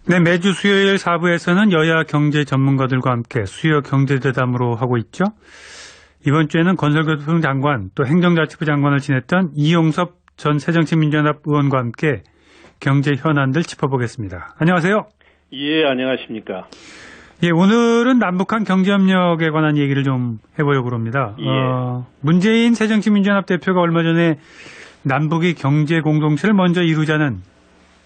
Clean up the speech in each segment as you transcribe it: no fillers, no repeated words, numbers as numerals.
네, 매주 수요일 4부에서는 여야 경제 전문가들과 함께 수요 경제대담으로 하고 있죠. 이번 주에는 건설교통부 장관 또 행정자치부 장관을 지냈던 이용섭 전 새정치민주연합 의원과 함께 경제 현안들 짚어보겠습니다. 안녕하세요. 예, 안녕하십니까. 예, 오늘은 남북한 경제협력에 관한 얘기를 좀 해보려고 합니다. 예. 문재인 새정치민주연합 대표가 얼마 전에 남북이 경제 공동체를 먼저 이루자는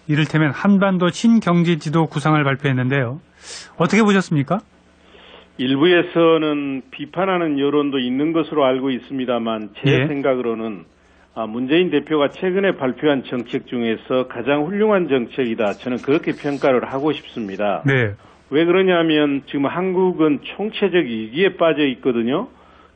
이를테면 한반도 신경제지도 구상을 발표했는데요. 어떻게 보셨습니까? 일부에서는 비판하는 여론도 있는 것으로 알고 있습니다만 제 생각으로는 문재인 대표가 최근에 발표한 정책 중에서 가장 훌륭한 정책이다. 저는 그렇게 평가를 하고 싶습니다. 네. 왜 그러냐면 지금 한국은 총체적 위기에 빠져 있거든요.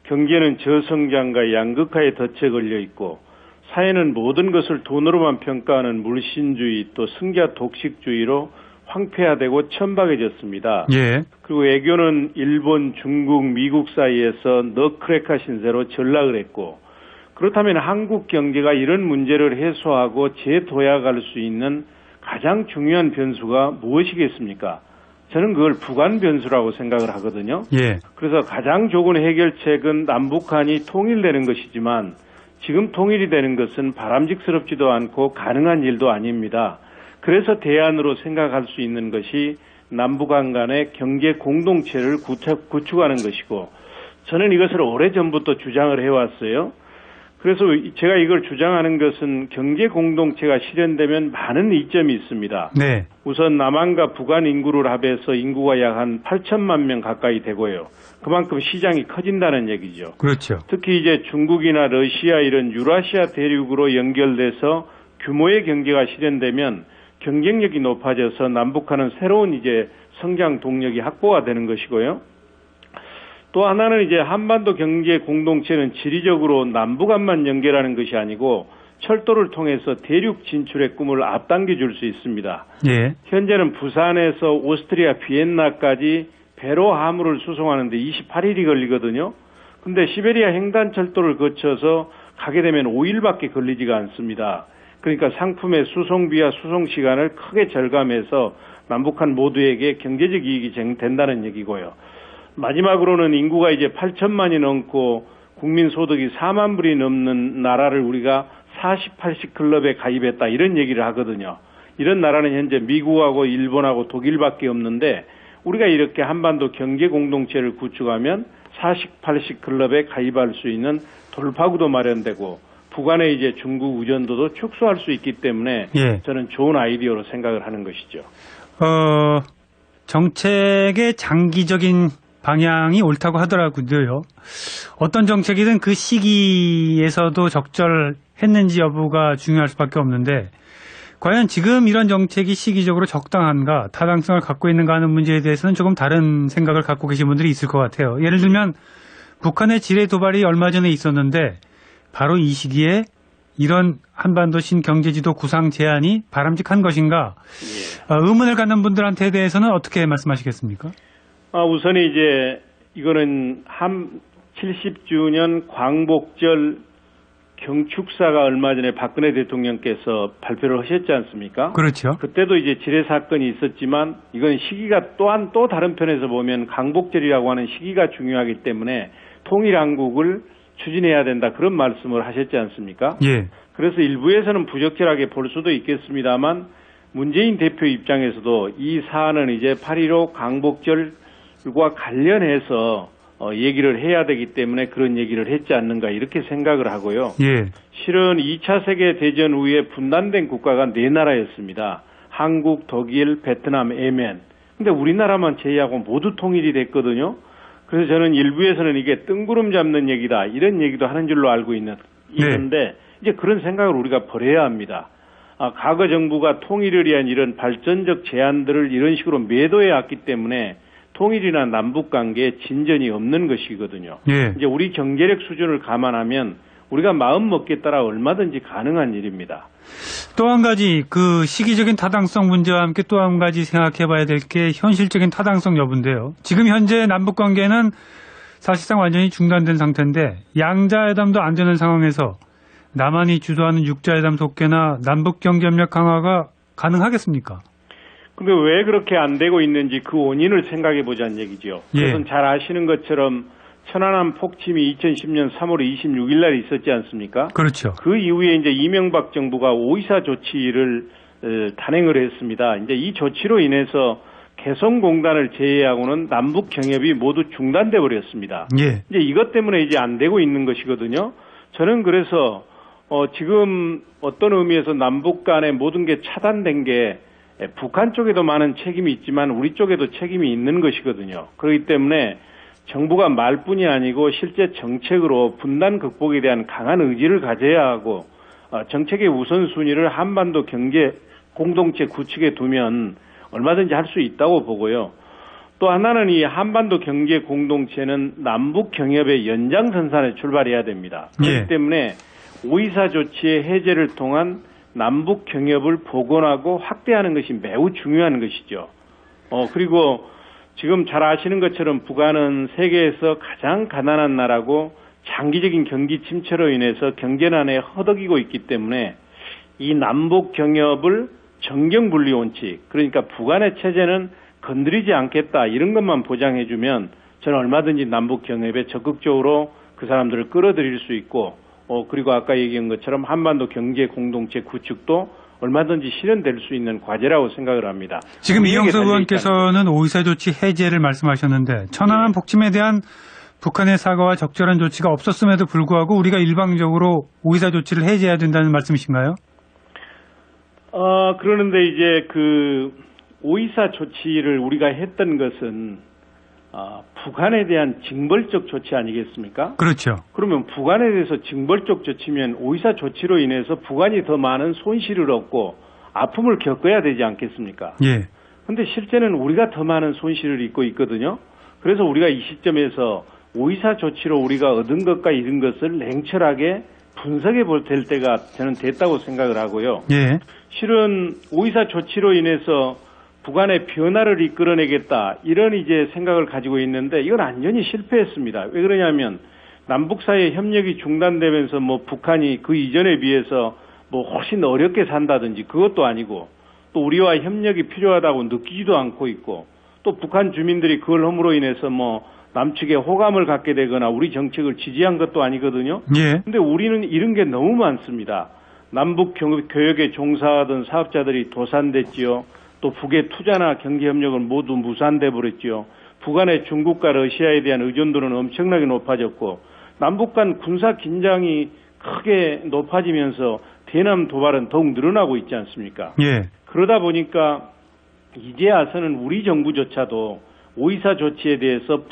경제는 저성장과 양극화에 덫에 걸려 있고 사회는 모든 것을 돈으로만 평가하는 물신주의 또 승자 독식주의로 황폐화되고 천박해졌습니다. 예. 그리고 외교는 일본, 중국, 미국 사이에서 너크레카 신세로 전락을 했고 그렇다면 한국 경제가 이런 문제를 해소하고 재도약할 수 있는 가장 중요한 변수가 무엇이겠습니까? 저는 그걸 부관 변수라고 생각을 하거든요. 예. 그래서 가장 좋은 해결책은 남북한이 통일되는 것이지만 지금 통일이 되는 것은 바람직스럽지도 않고 가능한 일도 아닙니다. 그래서 대안으로 생각할 수 있는 것이 남북한 간의 경제 공동체를 구축하는 것이고 저는 이것을 오래전부터 주장을 해왔어요. 그래서 제가 이걸 주장하는 것은 경제 공동체가 실현되면 많은 이점이 있습니다. 네. 우선 남한과 북한 인구를 합해서 인구가 약 한 8천만 명 가까이 되고요. 그만큼 시장이 커진다는 얘기죠. 그렇죠. 특히 이제 중국이나 러시아 이런 유라시아 대륙으로 연결돼서 규모의 경제가 실현되면 경쟁력이 높아져서 남북한은 새로운 이제 성장 동력이 확보가 되는 것이고요. 또 하나는 이제 한반도 경제 공동체는 지리적으로 남북한만 연결하는 것이 아니고 철도를 통해서 대륙 진출의 꿈을 앞당겨 줄 수 있습니다. 예. 현재는 부산에서 오스트리아 비엔나까지 배로 화물을 수송하는데 28일이 걸리거든요. 근데 시베리아 횡단철도를 거쳐서 가게 되면 5일밖에 걸리지가 않습니다. 그러니까 상품의 수송비와 수송시간을 크게 절감해서 남북한 모두에게 경제적 이익이 된다는 얘기고요. 마지막으로는 인구가 이제 8천만이 넘고 국민 소득이 4만 불이 넘는 나라를 우리가 48식 클럽에 가입했다 이런 얘기를 하거든요. 이런 나라는 현재 미국하고 일본하고 독일밖에 없는데 우리가 이렇게 한반도 경제 공동체를 구축하면 48식 클럽에 가입할 수 있는 돌파구도 마련되고 북한의 이제 중국 의존도도 축소할 수 있기 때문에 저는 좋은 아이디어로 생각을 하는 것이죠. 정책의 장기적인 방향이 옳다고 하더라고요. 어떤 정책이든 그 시기에서도 적절했는지 여부가 중요할 수밖에 없는데 과연 지금 이런 정책이 시기적으로 적당한가, 타당성을 갖고 있는가 하는 문제에 대해서는 조금 다른 생각을 갖고 계신 분들이 있을 것 같아요. 예를 들면 북한의 지뢰 도발이 얼마 전에 있었는데 바로 이 시기에 이런 한반도 신경제지도 구상 제안이 바람직한 것인가? 의문을 갖는 분들한테 대해서는 어떻게 말씀하시겠습니까? 우선 이제 이거는 70주년 광복절 경축사가 얼마 전에 박근혜 대통령께서 발표를 하셨지 않습니까? 그렇죠. 그때도 이제 지뢰 사건이 있었지만 이건 시기가 또한 또 다른 편에서 보면 광복절이라고 하는 시기가 중요하기 때문에 통일한국을 추진해야 된다 그런 말씀을 하셨지 않습니까? 예. 그래서 일부에서는 부적절하게 볼 수도 있겠습니다만 문재인 대표 입장에서도 이 사안은 이제 8.15 광복절과 관련해서 얘기를 해야 되기 때문에 그런 얘기를 했지 않는가 이렇게 생각을 하고요. 예. 실은 2차 세계대전 후에 분단된 국가가 4나라였습니다. 한국, 독일, 베트남, 예멘. 근데 우리나라만 제외하고 모두 통일이 됐거든요. 그래서 저는 일부에서는 이게 뜬구름 잡는 얘기다 이런 얘기도 하는 줄로 알고 있는데 이제 그런 생각을 우리가 버려야 합니다. 과거 정부가 통일을 위한 이런 발전적 제안들을 이런 식으로 매도해 왔기 때문에 통일이나 남북 관계에 진전이 없는 것이거든요. 예. 이제 우리 경제력 수준을 감안하면 우리가 마음 먹기에 따라 얼마든지 가능한 일입니다. 또 한 가지 그 시기적인 타당성 문제와 함께 또 한 가지 생각해 봐야 될 게 현실적인 타당성 여부인데요. 지금 현재 남북 관계는 사실상 완전히 중단된 상태인데 양자회담도 안 되는 상황에서 남한이 주도하는 육자회담 속개나 남북 경제협력 강화가 가능하겠습니까? 근데 왜 그렇게 안 되고 있는지 그 원인을 생각해 보자는 얘기죠. 예. 그것은 잘 아시는 것처럼 천안함 폭침이 2010년 3월 26일 날 있었지 않습니까? 그렇죠. 그 이후에 이제 이명박 정부가 5.24 조치를 단행을 했습니다. 이제 이 조치로 인해서 개성공단을 제외하고는 남북 경협이 모두 중단돼 버렸습니다. 예. 이제 이것 때문에 이제 안 되고 있는 것이거든요. 저는 그래서 지금 어떤 의미에서 남북 간의 모든 게 차단된 게 북한 쪽에도 많은 책임이 있지만 우리 쪽에도 책임이 있는 것이거든요. 그렇기 때문에 정부가 말뿐이 아니고 실제 정책으로 분단 극복에 대한 강한 의지를 가져야 하고 정책의 우선순위를 한반도 경제 공동체 구축에 두면 얼마든지 할 수 있다고 보고요. 또 하나는 이 한반도 경제 공동체는 남북 경협의 연장선상에 출발해야 됩니다. 그렇기 예. 때문에 5.24 조치의 해제를 통한 남북 경협을 복원하고 확대하는 것이 매우 중요한 것이죠. 그리고 지금 잘 아시는 것처럼 북한은 세계에서 가장 가난한 나라고 장기적인 경기 침체로 인해서 경제난에 허덕이고 있기 때문에 이 남북 경협을 정경분리 원칙, 그러니까 북한의 체제는 건드리지 않겠다 이런 것만 보장해주면 저는 얼마든지 남북 경협에 적극적으로 그 사람들을 끌어들일 수 있고 그리고 아까 얘기한 것처럼 한반도 경제 공동체 구축도 얼마든지 실현될 수 있는 과제라고 생각을 합니다. 지금 이영석 의원께서는 5.24 조치 해제를 말씀하셨는데 천안함 폭침에 대한 북한의 사과와 적절한 조치가 없었음에도 불구하고 우리가 일방적으로 5.24 조치를 해제해야 된다는 말씀이신가요? 그러는데 이제 그 5.24 조치를 우리가 했던 것은 북한에 대한 징벌적 조치 아니겠습니까? 그렇죠. 그러면 북한에 대해서 징벌적 조치면 5.24 조치로 인해서 북한이 더 많은 손실을 얻고 아픔을 겪어야 되지 않겠습니까? 예. 근데 실제는 우리가 더 많은 손실을 입고 있거든요. 그래서 우리가 이 시점에서 5.24 조치로 우리가 얻은 것과 잃은 것을 냉철하게 분석해 볼 때가 저는 됐다고 생각을 하고요. 예. 실은 5.24 조치로 인해서 북한의 변화를 이끌어내겠다 이런 이제 생각을 가지고 있는데 이건 완전히 실패했습니다. 왜 그러냐면 남북 사이의 협력이 중단되면서 뭐 북한이 그 이전에 비해서 뭐 훨씬 어렵게 산다든지 그것도 아니고 또 우리와 협력이 필요하다고 느끼지도 않고 있고 또 북한 주민들이 그걸 함으로 인해서 뭐 남측에 호감을 갖게 되거나 우리 정책을 지지한 것도 아니거든요. 예. 근데 우리는 이런 게 너무 많습니다. 남북 교역에 종사하던 사업자들이 도산됐지요. 또 북의 투자나 경제협력은 모두 무산돼 버렸지요. 북한의 중국과 러시아에 대한 의존도는 엄청나게 높아졌고 남북 간 군사 긴장이 크게 높아지면서 대남 도발은 더욱 늘어나고 있지 않습니까? 예. 그러다 보니까 이제 와서는 우리 정부조차도 5.24 조치에 대해서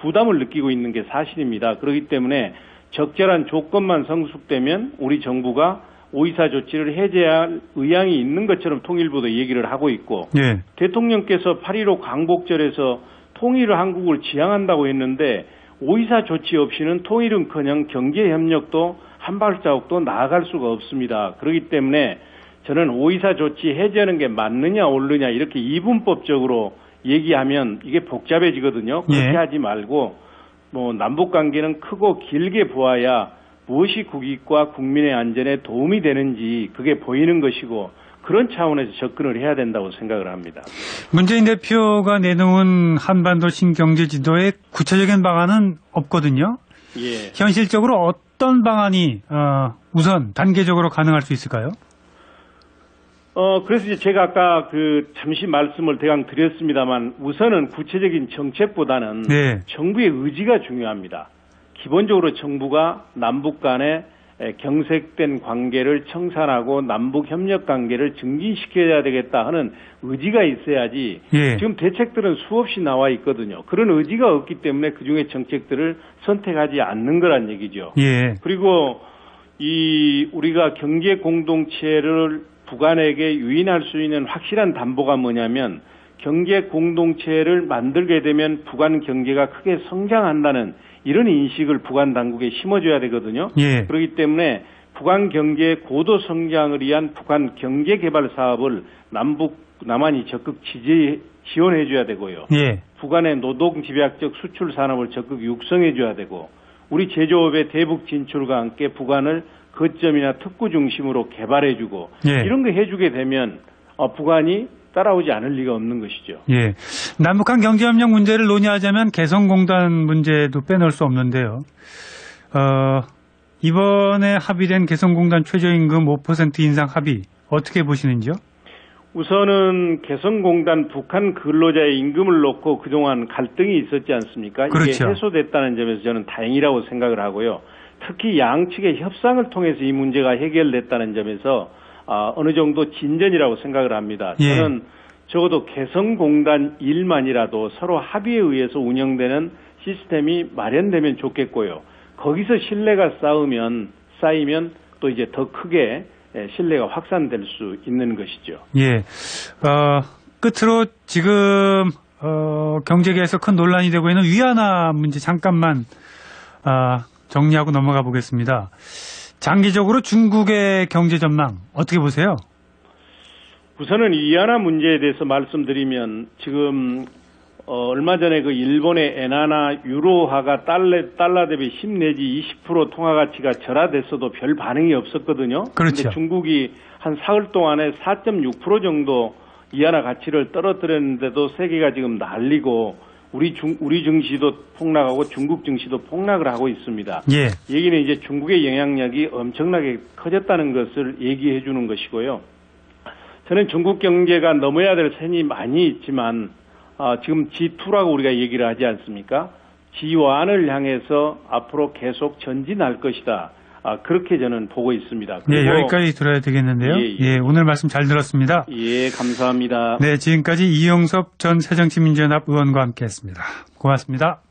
부담을 느끼고 있는 게 사실입니다. 그렇기 때문에 적절한 조건만 성숙되면 우리 정부가 5.24 조치를 해제할 의향이 있는 것처럼 통일부도 얘기를 하고 있고 예. 대통령께서 8.15 광복절에서 통일을 한국을 지향한다고 했는데 5.24 조치 없이는 통일은커녕 경제협력도 한 발자국도 나아갈 수가 없습니다. 그렇기 때문에 저는 5.24 조치 해제하는 게 맞느냐 옳느냐 이렇게 이분법적으로 얘기하면 이게 복잡해지거든요. 그렇게 예. 하지 말고 뭐 남북관계는 크고 길게 보아야 무엇이 국익과 국민의 안전에 도움이 되는지 그게 보이는 것이고 그런 차원에서 접근을 해야 된다고 생각을 합니다. 문재인 대표가 내놓은 한반도 신경제 지도에 구체적인 방안은 없거든요. 예. 현실적으로 어떤 방안이 우선 단계적으로 가능할 수 있을까요? 그래서 이제 제가 아까 잠시 말씀을 대강 드렸습니다만 우선은 구체적인 정책보다는 네. 정부의 의지가 중요합니다. 기본적으로 정부가 남북 간의 경색된 관계를 청산하고 남북 협력 관계를 증진시켜야 되겠다 하는 의지가 있어야지 예. 지금 대책들은 수없이 나와 있거든요. 그런 의지가 없기 때문에 그중에 정책들을 선택하지 않는 거란 얘기죠. 예. 그리고 우리가 경제 공동체를 북한에게 유인할 수 있는 확실한 담보가 뭐냐면 경제 공동체를 만들게 되면 북한 경제가 크게 성장한다는 이런 인식을 북한 당국에 심어줘야 되거든요. 예. 그렇기 때문에 북한 경제의 고도 성장을 위한 북한 경제 개발 사업을 남한이 적극 지원해줘야 되고요. 예. 북한의 노동 집약적 수출 산업을 적극 육성해줘야 되고 우리 제조업의 대북 진출과 함께 북한을 거점이나 특구 중심으로 개발해주고 예. 이런 거 해주게 되면 북한이 따라오지 않을 리가 없는 것이죠. 예. 남북한 경제협력 문제를 논의하자면 개성공단 문제도 빼놓을 수 없는데요. 이번에 합의된 개성공단 최저임금 5% 인상 합의 어떻게 보시는지요? 우선은 개성공단 북한 근로자의 임금을 놓고 그동안 갈등이 있었지 않습니까? 그렇죠. 이게 해소됐다는 점에서 저는 다행이라고 생각을 하고요. 특히 양측의 협상을 통해서 이 문제가 해결됐다는 점에서 어느 정도 진전이라고 생각을 합니다. 예. 저는 적어도 개성공단 일만이라도 서로 합의에 의해서 운영되는 시스템이 마련되면 좋겠고요. 거기서 신뢰가 쌓이면 또 이제 더 크게 신뢰가 확산될 수 있는 것이죠. 예. 끝으로 지금 경제계에서 큰 논란이 되고 있는 위안화 문제 잠깐만 정리하고 넘어가 보겠습니다. 장기적으로 중국의 경제 전망 어떻게 보세요? 우선은 위안화 문제에 대해서 말씀드리면 지금 얼마 전에 그 일본의 엔화나 유로화가 달러 대비 10 내지 20% 통화 가치가 절하됐어도 별 반응이 없었거든요. 그렇죠. 근데 중국이 한 사흘 동안에 4.6% 정도 위안화 가치를 떨어뜨렸는데도 세계가 지금 난리고 우리 증시도 폭락하고 중국 증시도 폭락을 하고 있습니다. 예. 얘기는 이제 중국의 영향력이 엄청나게 커졌다는 것을 얘기해 주는 것이고요. 저는 중국 경제가 넘어야 될 산이 많이 있지만 지금 G2라고 우리가 얘기를 하지 않습니까? G1을 향해서 앞으로 계속 전진할 것이다. 그렇게 저는 보고 있습니다. 네, 여기까지 들어야 되겠는데요. 예, 오늘 말씀 잘 들었습니다. 예, 감사합니다. 네, 지금까지 이용섭 전 새정치민주연합 의원과 함께했습니다. 고맙습니다.